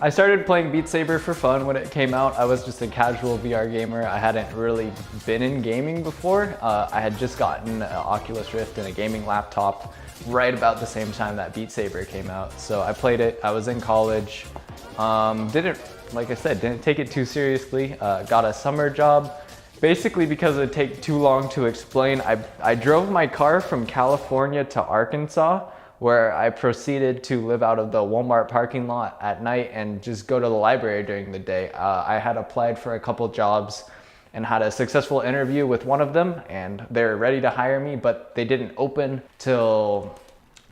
I started playing Beat Saber for fun when it came out. I was just a casual VR gamer. I hadn't really been in gaming before. I had just gotten an Oculus Rift and a gaming laptop right about the same time that Beat Saber came out. So I played it. I was in college. Like I said, didn't take it too seriously. Got a summer job. Basically because it'd take too long to explain, I drove my car from California to Arkansas, where I proceeded to live out of the Walmart parking lot at night and just go to the library during the day. I had applied for a couple jobs and had a successful interview with one of them, and they're ready to hire me, but they didn't open till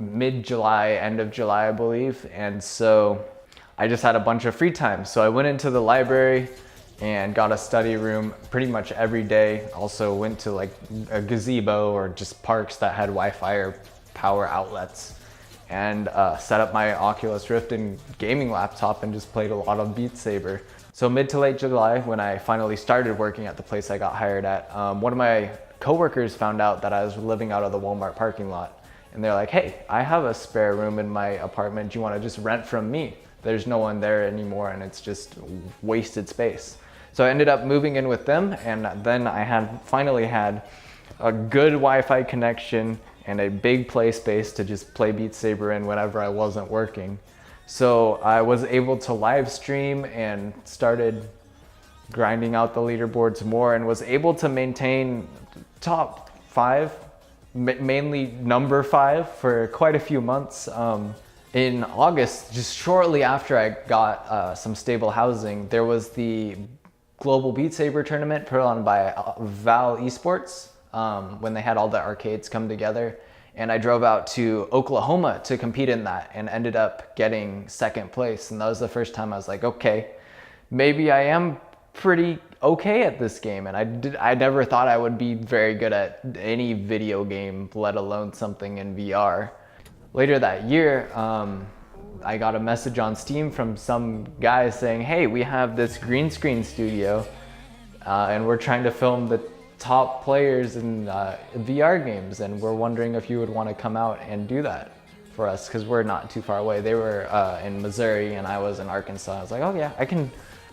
mid-July, end of July, I believe. And so I just had a bunch of free time. So I went into the library and got a study room pretty much every day. Also went to like a gazebo or just parks that had Wi-Fi or power outlets, and set up my Oculus Rift and gaming laptop and just played a lot of Beat Saber. So mid to late July, when I finally started working at the place I got hired at, one of my coworkers found out that I was living out of the Walmart parking lot. And they're like, hey, I have a spare room in my apartment. Do you want to just rent from me? There's no one there anymore and it's just wasted space. So I ended up moving in with them, and then I finally had a good Wi-Fi connection and a big play space to just play Beat Saber in whenever I wasn't working. So I was able to live stream and started grinding out the leaderboards more, and was able to maintain top 5, mainly number 5, for quite a few months. In August, just shortly after I got some stable housing, there was the Global Beat Saber tournament put on by Val Esports, when they had all the arcades come together. And I drove out to Oklahoma to compete in that and ended up getting second place. And that was the first time I was like, okay, maybe I am pretty okay at this game. And I never thought I would be very good at any video game, let alone something in VR. Later that year, I got a message on Steam from some guy saying, hey, we have this green screen studio and we're trying to film the top players in VR games, and we're wondering if you would want to come out and do that for us, because we're not too far away. They were in Missouri and I was in Arkansas. I was like, oh yeah, I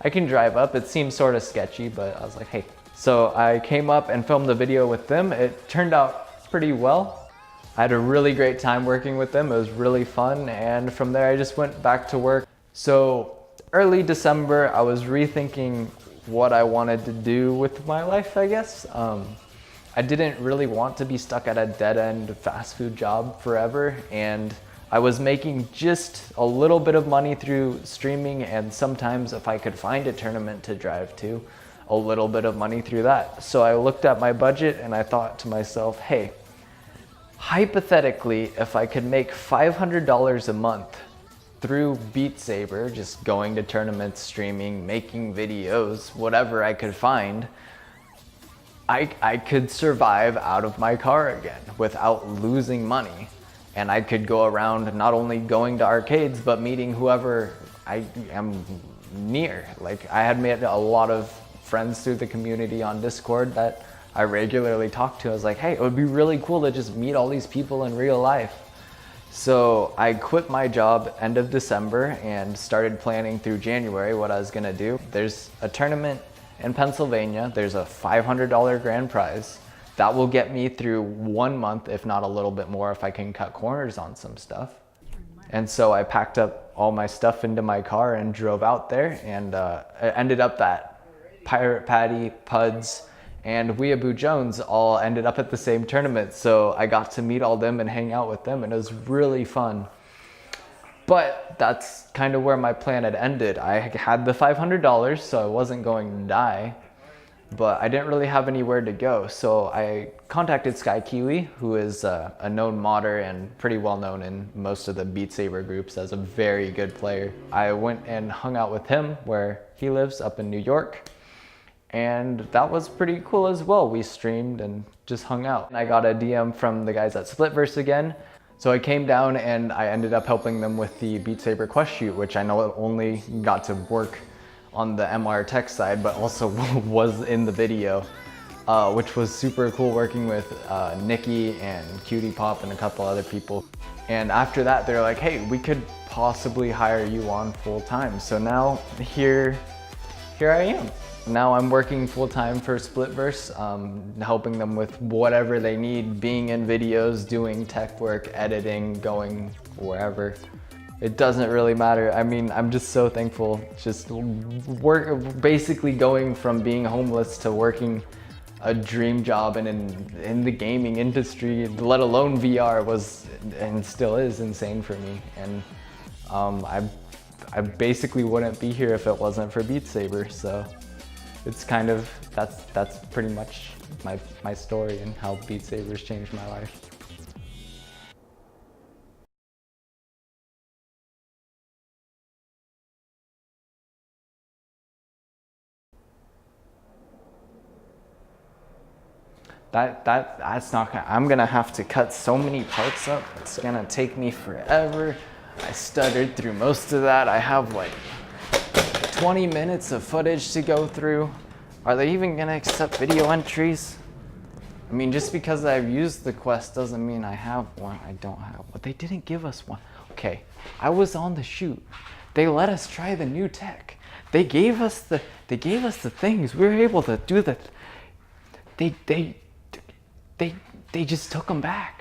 can drive up. It seemed sort of sketchy, but I was like, hey. So I came up and filmed the video with them. It turned out pretty well. I had a really great time working with them. It was really fun, and from there I just went back to work. So early December, I was rethinking what I wanted to do with my life, I guess. I didn't really want to be stuck at a dead-end fast food job forever, and I was making just a little bit of money through streaming, and sometimes if I could find a tournament to drive to, a little bit of money through that. So I looked at my budget and I thought to myself, hey, hypothetically, if I could make $500 a month through Beat Saber, just going to tournaments, streaming, making videos, whatever I could find, I could survive out of my car again without losing money. And I could go around not only going to arcades, but meeting whoever I am near. Like, I had made a lot of friends through the community on Discord that I regularly talk to. I was like, hey, it would be really cool to just meet all these people in real life. So I quit my job end of December and started planning through January what I was gonna do. There's a tournament in Pennsylvania. There's a $500 grand prize. That will get me through 1 month, if not a little bit more, if I can cut corners on some stuff. And so I packed up all my stuff into my car and drove out there, and it ended up that Pirate Patty, Puds, and Weeaboo Jones all ended up at the same tournament. So I got to meet all them and hang out with them, and it was really fun. But that's kind of where my plan had ended. I had the $500, so I wasn't going to die, but I didn't really have anywhere to go. So I contacted Sky Kiwi, who is a known modder and pretty well known in most of the Beat Saber groups as a very good player. I went and hung out with him where he lives up in New York. And that was pretty cool as well. We streamed and just hung out. I got a DM from the guys at Splitverse again. So I came down and I ended up helping them with the Beat Saber Quest shoot, which I know only got to work on the MR tech side, but also was in the video. which was super cool working with Nikki and Cutie Pop and a couple other people. And after that, they're like, hey, we could possibly hire you on full time. So now here I am. Now I'm working full time for Splitverse, helping them with whatever they need, being in videos, doing tech work, editing, going wherever. It doesn't really matter. I mean, I'm just so thankful. Just basically going from being homeless to working a dream job and in the gaming industry, let alone VR, was and still is insane for me. And I basically wouldn't be here if it wasn't for Beat Saber. So it's kind of, that's pretty much my story and how Beat Saber's changed my life. That's not gonna, I'm gonna have to cut so many parts up. It's gonna take me forever. I stuttered through most of that. I have like 20 minutes of footage to go through. Are they even gonna accept video entries? I mean, just because I've used the Quest doesn't mean I have one. I don't have one. They didn't give us one. Okay, I was on the shoot. They let us try the new tech. They gave us the things. We were able to do that. They just took them back.